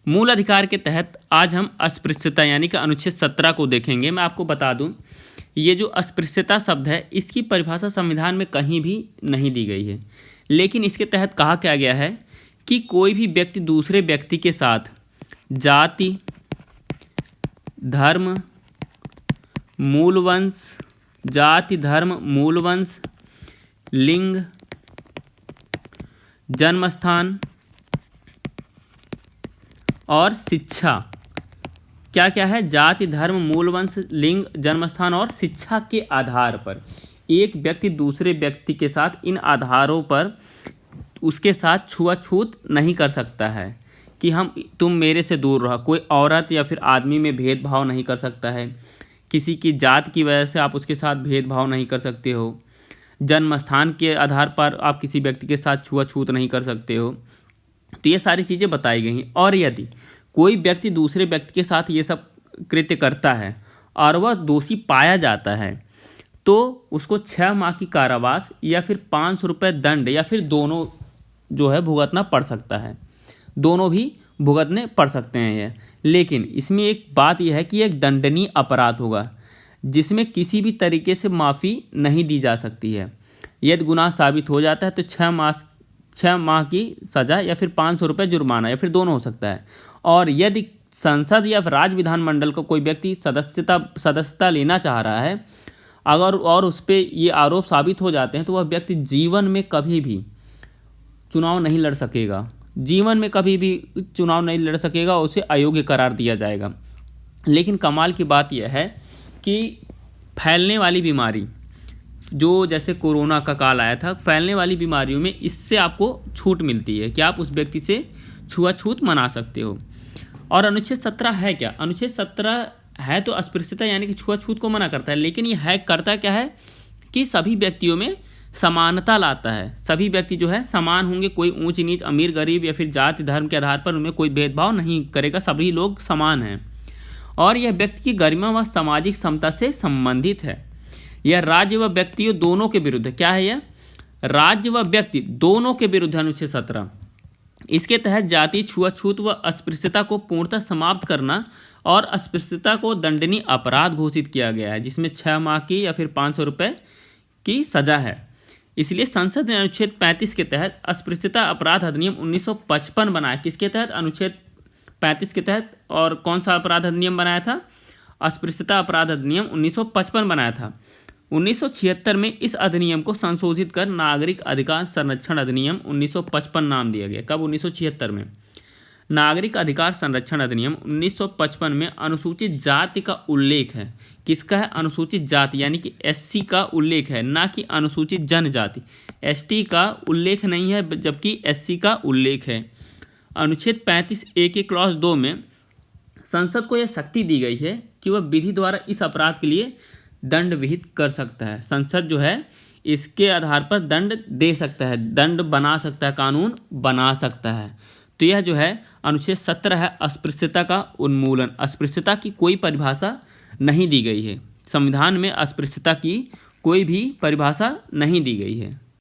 मूल अधिकार के तहत आज हम अस्पृश्यता यानी कि अनुच्छेद 17 को देखेंगे। मैं आपको बता दूं, ये जो अस्पृश्यता शब्द है इसकी परिभाषा संविधान में कहीं भी नहीं दी गई है, लेकिन इसके तहत कहा क्या गया है कि कोई भी व्यक्ति दूसरे व्यक्ति के साथ जाति, धर्म, मूल वंश, जाति, धर्म, मूल वंश, लिंग, जन्म स्थान और शिक्षा, क्या क्या है, जाति, धर्म, मूल वंश, लिंग, जन्म स्थान और शिक्षा के आधार पर एक व्यक्ति दूसरे व्यक्ति के साथ इन आधारों पर उसके साथ छुआछूत नहीं कर सकता है कि तुम मेरे से दूर रहो। कोई औरत या फिर आदमी में भेदभाव नहीं कर सकता है, किसी की जात की वजह से आप उसके साथ भेदभाव नहीं कर सकते हो, जन्म स्थान के आधार पर आप किसी व्यक्ति के साथ छुआछूत नहीं कर सकते हो। तो ये सारी चीज़ें बताई गई हैं। और यदि कोई व्यक्ति दूसरे व्यक्ति के साथ ये सब कृत्य करता है और वह दोषी पाया जाता है तो उसको 6 माह की कारावास या फिर 500 रुपये दंड या फिर दोनों जो है भुगतना पड़ सकता है। दोनों भी भुगतने पड़ सकते हैं ये। लेकिन इसमें एक बात यह है कि एक दंडनीय अपराध होगा जिसमें किसी भी तरीके से माफ़ी नहीं दी जा सकती है। यदि गुनाह साबित हो जाता है तो 6 माह की सज़ा या फिर 500 रुपये जुर्माना या फिर दोनों हो सकता है। और यदि संसद या फिर राज्य विधानमंडल को कोई व्यक्ति सदस्यता लेना चाह रहा है अगर और उस पर ये आरोप साबित हो जाते हैं तो वह व्यक्ति जीवन में कभी भी चुनाव नहीं लड़ सकेगा, जीवन में कभी भी चुनाव नहीं लड़ सकेगा, उसे अयोग्य करार दिया जाएगा। लेकिन कमाल की बात यह है कि फैलने वाली बीमारी जो जैसे कोरोना का काल आया था, फैलने वाली बीमारियों में इससे आपको छूट मिलती है कि आप उस व्यक्ति से छुआछूत मना सकते हो। और अनुच्छेद 17 है क्या? अनुच्छेद 17 है तो अस्पृश्यता यानी कि छुआछूत को मना करता है, लेकिन ये है करता क्या है कि सभी व्यक्तियों में समानता लाता है। सभी व्यक्ति जो है समान होंगे, कोई ऊंच नीच, अमीर गरीब या फिर जाति धर्म के आधार पर उनमें कोई भेदभाव नहीं करेगा, सभी लोग समान हैं। और यह व्यक्ति की गरिमा व सामाजिक समता से संबंधित है। यह राज्य व व्यक्तियों दोनों के विरुद्ध, क्या है यह? राज्य व व्यक्ति दोनों के विरुद्ध अनुच्छेद 17। इसके तहत जाति, छुआछूत व अस्पृश्यता को पूर्णतः समाप्त करना और अस्पृश्यता को दंडनीय अपराध घोषित किया गया है, जिसमें 6 माह की या फिर 500 रुपये की सज़ा है। इसलिए संसद ने अनुच्छेद 35 के तहत अस्पृश्यता अपराध अधिनियम 1955 बनाया। किसके तहत? अनुच्छेद 35 के तहत। और कौन सा अपराध अधिनियम बनाया था? अस्पृश्यता अपराध अधिनियम 1955 बनाया था। 1976 में इस अधिनियम को संशोधित कर नागरिक अधिकार संरक्षण अधिनियम 1955 नाम दिया गया। कब? 1976 में। नागरिक अधिकार संरक्षण अधिनियम 1955 में अनुसूचित जाति का उल्लेख है। किसका है? अनुसूचित जाति यानी कि एससी का उल्लेख है, ना कि अनुसूचित जनजाति। एसटी का उल्लेख नहीं है जबकि एससी का उल्लेख है। अनुच्छेद 35A के क्लॉज 2 में संसद को यह शक्ति दी गई है कि वह विधि द्वारा इस अपराध के लिए दंड विहित कर सकता है। संसद जो है इसके आधार पर दंड दे सकता है, दंड बना सकता है, कानून बना सकता है। तो यह जो है अनुच्छेद 17 है, अस्पृश्यता का उन्मूलन। अस्पृश्यता की कोई परिभाषा नहीं दी गई है, संविधान में अस्पृश्यता की कोई भी परिभाषा नहीं दी गई है।